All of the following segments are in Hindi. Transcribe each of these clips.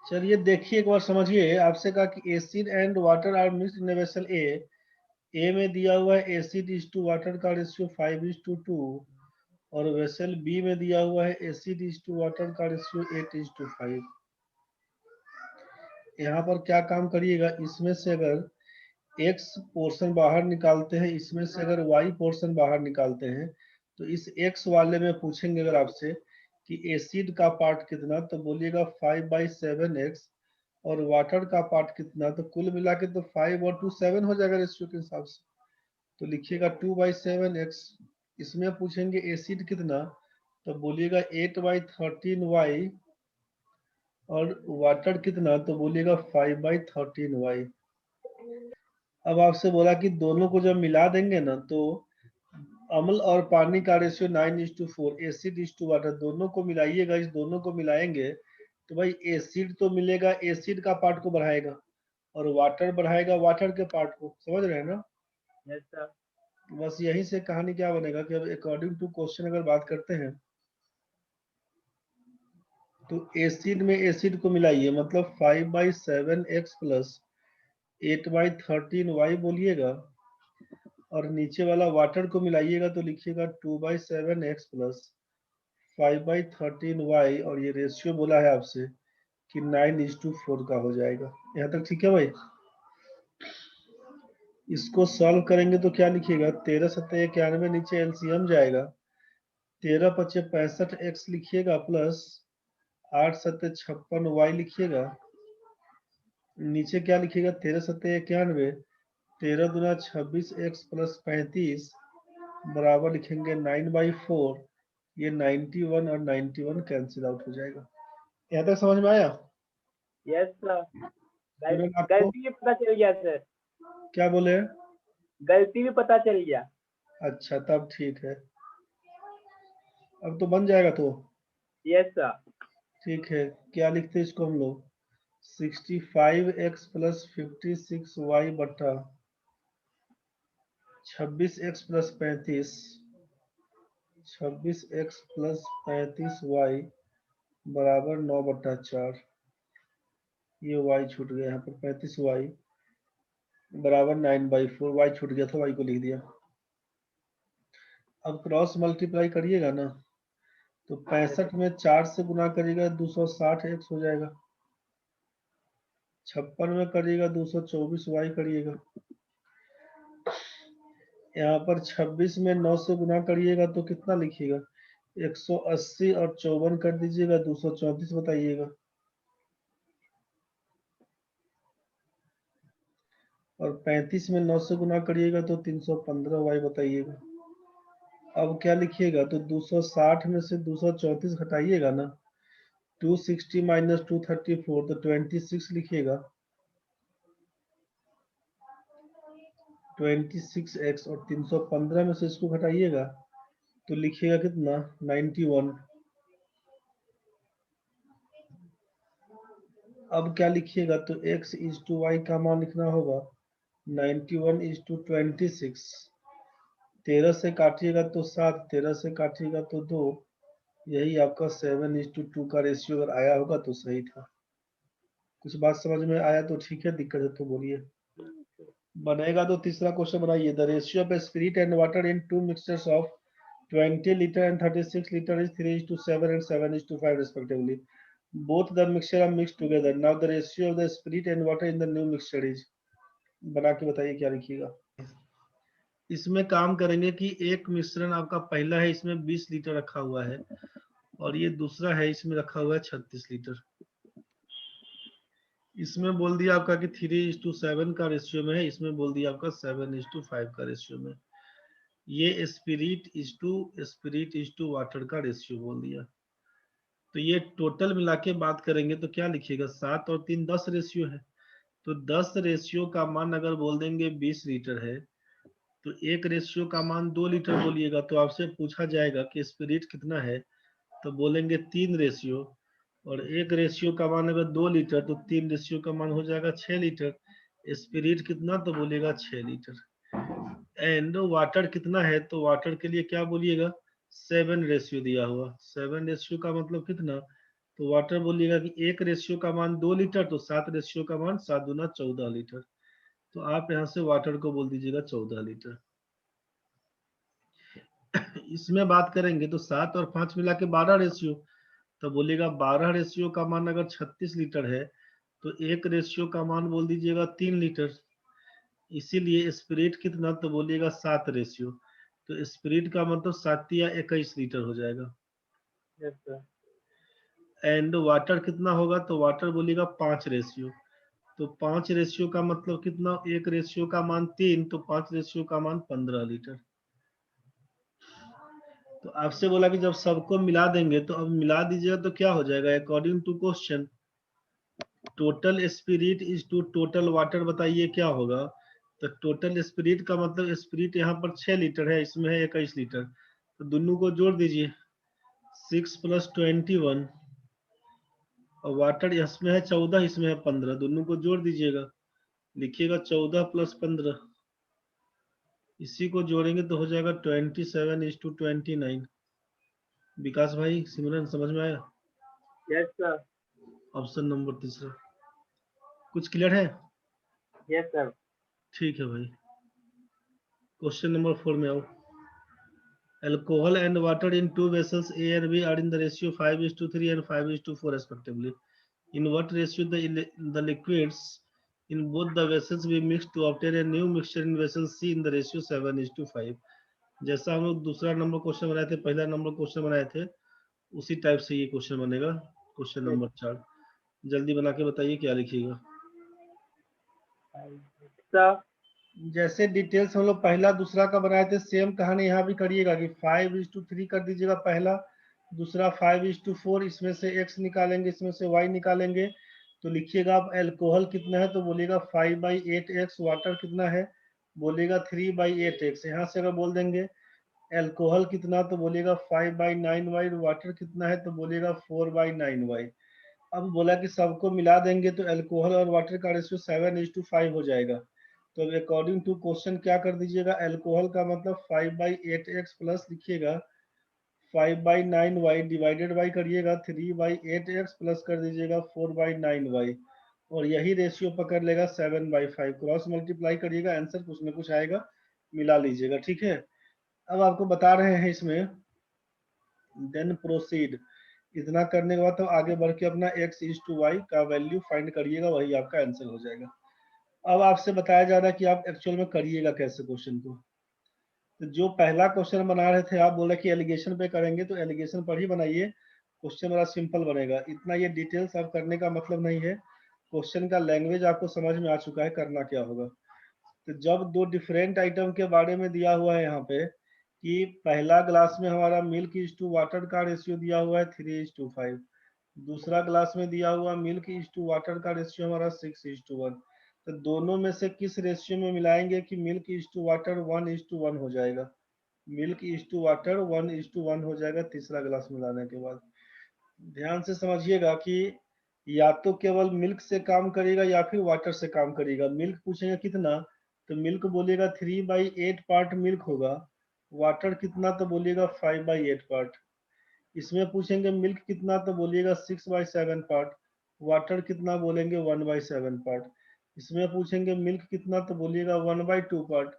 चलिए देखिए एक बार समझिए, आपसे कहा कि acid and water are mixed in vessel A में दिया हुआ है एसिड इज टू वाटर का रेशियो 5:2 और वेसल बी में दिया हुआ है एसिड इज टू वाटर का रेशियो 8:5। यहाँ पर क्या काम करिएगा, इसमें से अगर x पोर्शन बाहर निकालते हैं, इसमें से अगर y पोर्शन बाहर निकालते हैं, तो इस x वाले में पूछेंगे अगर आपसे कि एसिड का पार्ट कितना, तो बोलिएगा 5/7x और वाटर का पार्ट कितना, तो कुल मिला के तो 5 और 2 7 हो जाएगा रेशियो के हिसाब से। तो लिखिएगा 2/7x। इसमें पूछेंगे एसिड कितना, तो बोलिएगा 8/13y और वाटर कितना, तो बोलिएगा 5/13y। अब आपसे बोला कि दोनों को जब मिला देंगे ना, तो अम्ल और पानी का ratio 9:4, acid is to water, दोनों को मिलाइएगा। इस दोनों को मिलाएंगे तो भाई एसिड तो मिलेगा, एसिड का पार्ट को बढ़ाएगा और वाटर बढ़ाएगा वाटर के पार्ट को। समझ रहे हैं ना? Yes sir. बस यहीं से कहानी क्या बनेगा कि अब अकॉर्डिंग टू क्वेश्चन अगर बात करते हैं, तो एसिड में एसिड को मिलाइए, मतलब 5/7x प्लस 8/13y बोलिएगा, और नीचे वाला वाटर को मिलाइएगा तो लिखिएगा 2/7x प्लस 5/13y, और ये रेशियो बोला है आपसे कि 9:4 का हो जाएगा। यहाँ तक ठीक है भाई? इसको सॉल्व करेंगे तो क्या लिखिएगा, 13×7=91, नीचे एलसीएम जाएगा, 13×5=65x लिखिएगा, प्लस 8×7=56y लिखिएगा, नीचे क्या लिखिएगा, 13×7=91, 13×2=26x प्लस 35 बराबर लिखेंगे 9/4। ये 91 और 91 कैंसिल आउट हो जाएगा। यहाँ तक समझ में आया? Yes sir. स्टूडेंट आपको गलती भी पता चल गया सर। क्या बोले? गलती भी पता चल गया। अच्छा, तब ठीक है, अब तो बन जाएगा। तो यस सर। ठीक है, क्या लिखते हैं इसको हम लोग, 65x प्लस 56y बट्टा 26x plus 35, 26x plus 35y बराबर 9/4। ये y छूट गया, यहाँ पर 35y बराबर 9/4, y छूट गया था, y को लिख दिया। अब क्रॉस मल्टीप्लाई करिएगा ना, तो 65 में 4 से गुना करिएगा 260x हो जाएगा, 56 में करिएगा 224y करिएगा, यहाँ पर 26 में 9 से गुना करिएगा तो कितना लिखिएगा, 180, और 54 कर दीजिएगा 234 बताइएगा, और 35 में 9 से गुना करिएगा तो 315y बताइएगा। अब क्या लिखिएगा, तो 260 में से 234 घटाइएगा ना, 260 माइनस 234 तो 26 लिखिएगा, 26x, और 315 में से इसको घटाइएगा तो लिखिएगा कितना, 91। अब क्या लिखिएगा, तो x इज टू वाई का मान लिखना होगा 91 इज टू 26। 13 से काटिएगा तो 7, 13 से काटिएगा तो 2, यही आपका 7:2 का रेशियो अगर आया होगा तो सही था। कुछ बात समझ में आया तो ठीक है, दिक्कत है तो बोलिए। बनेगा तो तीसरा क्वेश्चन बनाइए, the ratio of spirit and water in two mixtures of 20 liter and 36 liter is 3:7 and 7:5 respectively. Both the mixture are mixed together. Now the ratio of the spirit and water in the new mixture is. बना के बताइए क्या लिखिएगा। इसमें काम करेंगे कि एक मिश्रण आपका पहला है, इसमें 20 लीटर रखा हुआ है, और ये दूसरा है, इसमें रखा हुआ है 36 लीटर। इसमें बोल दिया आपका कि 3:7 का रेशियो में है, इसमें बोल दिया आपका 7:5 का रेशियो में। ये स्पिरिट इज टू वाटर का रेशियो बोल दिया। तो ये टोटल मिला के बात करेंगे तो क्या लिखिएगा, 7 और 3 10 रेशियो है, तो 10 रेशियो का मान अगर बोल देंगे 20 लीटर है, तो एक रेशियो का मान 2 लीटर बोलिएगा। तो आपसे पूछा जाएगा कि स्पिरिट कितना है, तो बोलेंगे 3 रेशियो, और एक रेशियो का मान अगर 2 लीटर तो 3 रेशियो का मान हो जाएगा 6 लीटर। स्पिरिट कितना, तो बोलिएगा 6 लीटर। एंड वाटर कितना है, तो वाटर के लिए क्या बोलिएगा, 7 रेशियो दिया हुआ। 7 रेशियो का मतलब कितना, तो वाटर बोलिएगा कि 1 रेशियो का मान 2 लीटर, तो 7 रेशियो का मान 7 दूना 14 लीटर। तो आप यहाँ से वाटर को बोल दीजिएगा 14 लीटर। इसमें बात करेंगे तो 7 और 5 मिला के 12 रेशियो, तो बोलिएगा 12 रेशियो का मान अगर 36 लीटर है तो 1 रेशियो का मान बोल दीजिएगा 3 लीटर। इसीलिए स्पिरिट कितना, तो बोलिएगा 7 रेशियो। तो स्पिरिट का मतलब 7 या 21 लीटर हो जाएगा। Yes sir. एंड वाटर कितना होगा, तो वाटर बोलिएगा 5 रेशियो। तो 5 रेशियो का मतलब कितना, 1 रेशियो का मान 3, तो 5 रेशियो का मान 15 लीटर। तो आपसे बोला कि जब सबको मिला देंगे, तो अब मिला दीजिएगा तो क्या हो जाएगा, according to question total spirit is to total water, बताइए क्या होगा। तो टोटल स्पिरिट का मतलब स्पिरिट यहाँ पर 6 लीटर है, इसमें है 21 लीटर, तो दोनों को जोड़ दीजिए 6 + 21, और वाटर इसमें है 14, इसमें है 15, दोनों को जोड़ दीजिएगा, लिखिएगा 14 + 15, इसी को जोड़ेंगे तो हो जाएगा 27:29। विकास भाई, सिमरन, समझ में आया? Yes sir. ऑप्शन नंबर तीसरा। कुछ क्लियर है? Yes sir. ठीक है भाई। क्वेश्चन नंबर 4 में आओ। Alcohol and water in two vessels A and B are in the ratio 5:3 and 5:4 respectively. In what ratio the liquids in both the vessels be mixed to obtain a new mixture in vessel C in the ratio 7:5? जैसा हम लोग दूसरा नंबर क्वेश्चन बनाए थे, पहला नंबर क्वेश्चन बनाए थे, उसी टाइप से ये क्वेश्चन बनेगा। क्वेश्चन नंबर 4 जल्दी बना के बताइए क्या लिखिएगा। सर। जैसे डिटेल्स हम लोग पहला दूसरा का बनाए थे, सेम कहानी यहाँ भी करिएगा कि 5:3 कर दीजिएगा पहला, दूसरा 5:4, इसमें से x निकालेंगे, इसमें से y निकालेंगे, तो लिखिएगा आप अल्कोहल कितना है, तो बोलिएगा 5/8x, वाटर कितना है, बोलिएगा 3/8x। यहाँ से अगर बोल देंगे अल्कोहल कितना, तो बोलिएगा 5/9y, वाटर कितना है, तो बोलिएगा 4/9y। अब बोला कि सबको मिला देंगे तो अल्कोहल और वाटर का रेशियो 7:5 हो जाएगा। तो अब अकॉर्डिंग टू क्वेश्चन क्या कर दीजिएगा, अल्कोहल का मतलब 5/8x प्लस लिखिएगा 5/9y डिवाइडेड बाई करिएगा 3/8x प्लस कर दीजिएगा 4/9y, और यही रेशियो पकड़ लेगा 7/5। क्रॉस मल्टीप्लाई करिएगा, आंसर कुछ ना कुछ आएगा, मिला लीजिएगा। ठीक है, अब आपको बता रहे हैं इसमें देन प्रोसीड। इतना करने के बाद तो आगे बढ़ के अपना x/y का वैल्यू फाइंड करिएगा, वही आपका आंसर हो जाएगा। अब आपसे बताया जा रहा है कि आप एक्चुअल में करिएगा कैसे क्वेश्चन को। तो जो पहला क्वेश्चन बना रहे थे, आप बोले कि एलिगेशन पे करेंगे, तो एलिगेशन पर ही बनाइए, क्वेश्चन बड़ा सिंपल बनेगा। इतना ये डिटेल्स आप करने का मतलब नहीं है, क्वेश्चन का लैंग्वेज आपको समझ में आ चुका है, करना क्या होगा। तो जब दो डिफरेंट आइटम के बारे में दिया हुआ है यहाँ पे कि पहला ग्लास में हमारा मिल्क इज टू वाटर का रेशियो दिया हुआ है 3:5, दूसरा ग्लास में दिया हुआ मिल्क इज टू वाटर का रेशियो हमारा 6:1, तो दोनों में से किस रेशियो में मिलाएंगे कि मिल्क इज टू वाटर 1:1 हो जाएगा, मिल्क इज टू वाटर 1:1 हो जाएगा तीसरा ग्लास मिलाने के बाद। ध्यान से समझिएगा कि या तो केवल मिल्क से काम करेगा या फिर वाटर से काम करेगा। मिल्क पूछेगा कितना, तो मिल्क बोलेगा 3/8 पार्ट मिल्क होगा, वाटर कितना, तो बोलिएगा 5/8 पार्ट। इसमें पूछेंगे मिल्क कितना, तो बोलिएगा 6/7 पार्ट, वाटर कितना, बोलेंगे 1/7 पार्ट। इसमें पूछेंगे मिल्क कितना, तो बोलिएगा 1/2 पार्ट,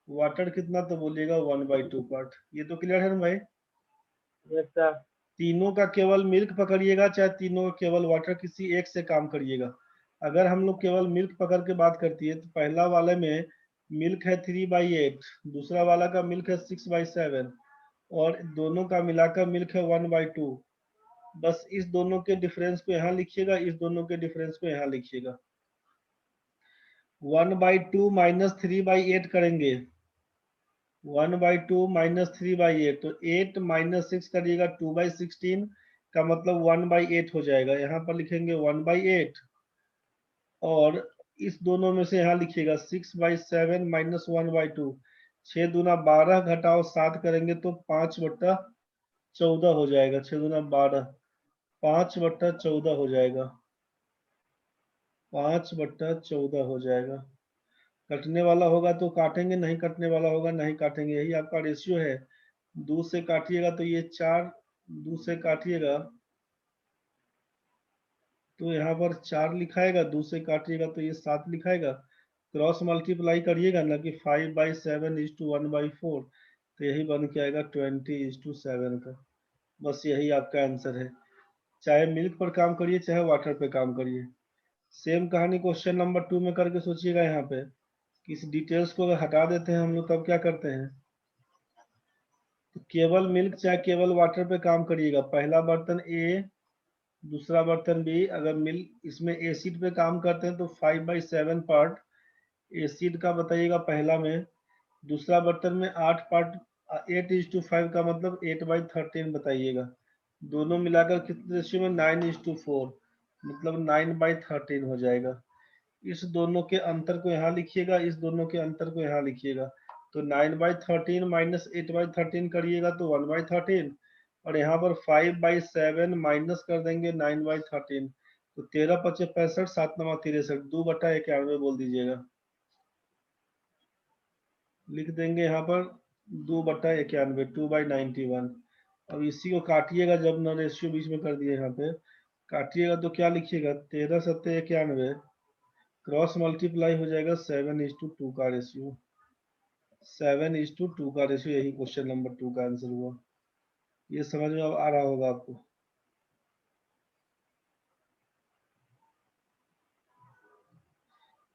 वाटर कितना, तो बोलिएगा 1/2 पार्ट। ये तो क्लियर है ना भाई? Yes sir. तीनों का केवल मिल्क पकड़िएगा, चाहे तीनों का केवल वाटर, किसी एक से काम करिएगा। अगर हम लोग केवल मिल्क पकड़ के बात करती है, तो पहला वाले में मिल्क है 3/8, दूसरा वाला का मिल्क है 6/7, और दोनों का मिलाकर मिल्क है 1/2। बस इस दोनों के डिफरेंस को यहाँ लिखिएगा, इस दोनों के डिफरेंस को यहाँ लिखिएगा। 1/2 माइनस 3/8 करेंगे, 1/2 माइनस 3/8, तो 8 माइनस 6 करिएगा 2/16 का मतलब 1/8 हो जाएगा। यहाँ पर लिखेंगे 1/8, और इस दोनों में से यहाँ लिखिएगा 6/7 माइनस 1/2, 6 दूना 12 घटाओ 7 करेंगे तो 5/14 हो जाएगा, 6 दूना 12, 5/14 हो जाएगा, 5/14 हो जाएगा। कटने वाला होगा तो काटेंगे, नहीं कटने वाला होगा नहीं काटेंगे, यही आपका रेशियो है। 2 से काटिएगा तो ये 4, 2 से काटिएगा तो यहाँ पर 4 लिखाएगा, 2 से काटिएगा तो ये 7 लिखाएगा, क्रॉस मल्टीप्लाई करिएगा ना कि 5/7:1/4, तो यही बन के आएगा 20:7 का। बस यही आपका आंसर है। चाहे मिल्क पर काम करिए चाहे वाटर पे काम करिए, सेम कहानी क्वेश्चन नंबर 2 में करके सोचिएगा। यहाँ पे किस डिटेल्स को अगर हटा देते हैं हम लोग तब क्या करते हैं, तो केवल मिल्क चाहे केवल वाटर पे काम करिएगा। पहला बर्तन ए, दूसरा बर्तन बी। अगर मिल्क इसमें एसिड पे काम करते हैं तो 5/7 पार्ट एसिड का बताइएगा पहला में, दूसरा बर्तन में 8 पार्ट 8:5 का मतलब 8/13 बताइएगा। दोनों मिलाकर कितने रेशियो में 9:4, मतलब 9/13 हो जाएगा। इस दोनों के अंतर को यहाँ लिखिएगा, इस दोनों के अंतर को यहाँ लिखिएगा। तो 9/13 माइनस 8/13 करिएगा तो 1/13, और यहाँ पर 5/7 माइनस कर देंगे 9/13, तो 13×5 = 65, 7×9 = 63, 2/91 बोल दीजिएगा। लिख देंगे यहाँ पर 2/91, 2/91। अब इसी को काटिएगा, जब न रेशियो बीच में कर दिए यहाँ पे, काटिएगा तो क्या लिखिएगा, 13×7 = 91, क्रॉस मल्टीप्लाई हो जाएगा 7:2 का रेशियो, 7:2 का रेशियो। यही क्वेश्चन नंबर 2 का आंसर हुआ। ये समझ में अब आ रहा होगा आपको।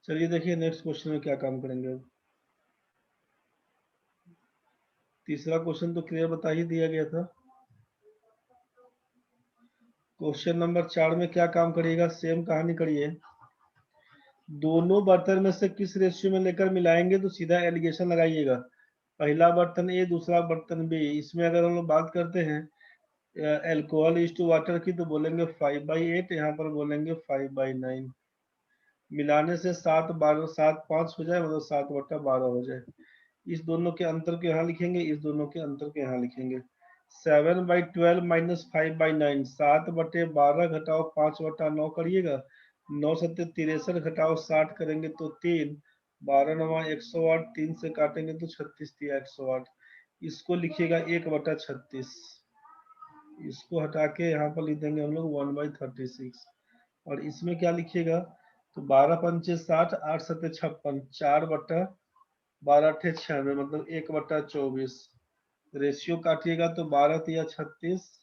चलिए देखिए नेक्स्ट क्वेश्चन में क्या काम करेंगे। अब तीसरा क्वेश्चन तो क्लियर बता ही दिया गया था। क्वेश्चन नंबर 4 में क्या काम करिएगा, सेम कहानी करिए। दोनों बर्तन में से किस रेशियो में लेकर मिलाएंगे, तो सीधा एलिगेशन लगाइएगा। पहला बर्तन ए, दूसरा बर्तन बी। इसमें अगर हम लोग बात करते हैं एल्कोहल इज टू वाटर की, तो बोलेंगे 5/8, यहाँ पर बोलेंगे 5/9। मिलाने से 7/12 7/5 हो जाए, मतलब 7/12 हो जाए। इस दोनों के अंतर को यहाँ लिखेंगे, इस दोनों के अंतर को यहाँ लिखेंगे। 7/12 माइनस 5/9, 7/12 घटाओ 5/9 करिएगा, 9×7 = 63 घटाओ 60 करेंगे तो 3, 12×9 = 108, 3 से काटेंगे तो 36×3 = 108। इसको लिखिएगा 1/36, इसको हटा के यहाँ पर लिख देंगे हम लोग 1/36। और इसमें क्या लिखिएगा, तो 12×5 = 60, 8×7 = 56, 4/12 = 96, मतलब 1/24। रेशियो काटिएगा तो 12×3 = 36,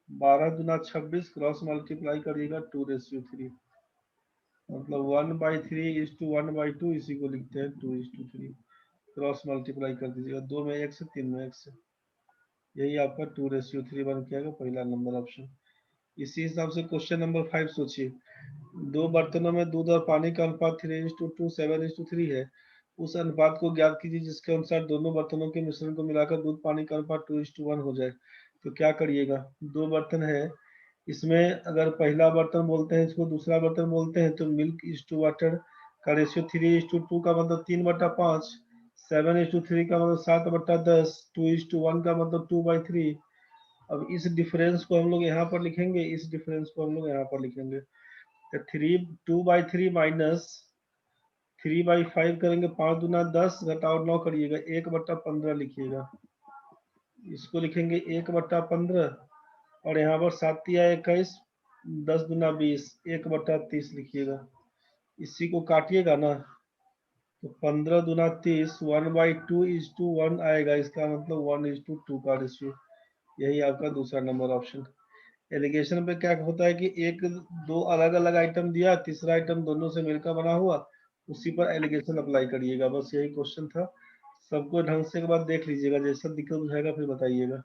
12×2 = 26, क्रॉस मल्टीप्लाई करिएगा 2:3, मतलब 1/3:1/2, इसी को लिखते हैं 2:3। क्रॉस मल्टीप्लाई कर दीजिएगा, 2 में 1 से, 3 में 1 से, यही आपका 2:3 बन के आएगा, पहला नंबर ऑप्शन। इसी हिसाब से क्वेश्चन नंबर 5 सोचिए। दो बर्तनों में दूध और पानी का अनुपात 3:2, 7:3 है। उस अनुपात को ज्ञात कीजिए जिसके अनुसार दोनों बर्तनों के मिश्रण को मिलाकर दूध पानी का अनुपात 2:1 हो जाए। तो क्या करिएगा, दो बर्तन है, इसमें अगर पहला बर्तन बोलते हैं, इसको दूसरा बर्तन बोलते हैं, तो मिल्क इज टू वाटर का रेशियो 3:2 का मतलब 3/5, 7:3 का मतलब 7/10, 2:1 का मतलब 2/3। अब इस डिफरेंस को हम लोग यहाँ पर लिखेंगे, इस डिफरेंस को हम लोग यहाँ पर लिखेंगे। तो 2/3 माइनस 3/5 करेंगे, 5×2 = 10, घटाओ 9 करिएगा, 1/15 लिखिएगा। इसको लिखेंगे 1/15, और यहाँ पर 7×21, 10×2 = 20, 1/30 लिखिएगा। इसी को काटिएगा ना, तो 15×2 = 30, 1/2:1 आएगा, इसका मतलब 1:2 का रेशियो। यही आपका दूसरा नंबर ऑप्शन। एलिगेशन पे क्या होता है कि एक दो अलग अलग आइटम दिया, तीसरा आइटम दोनों से मिलकर बना हुआ, उसी पर एलिगेशन अप्लाई करिएगा। बस यही क्वेश्चन था। सबको ढंग से एक बार देख लीजिएगा, जैसा दिक्कत बुझाएगा फिर बताइएगा।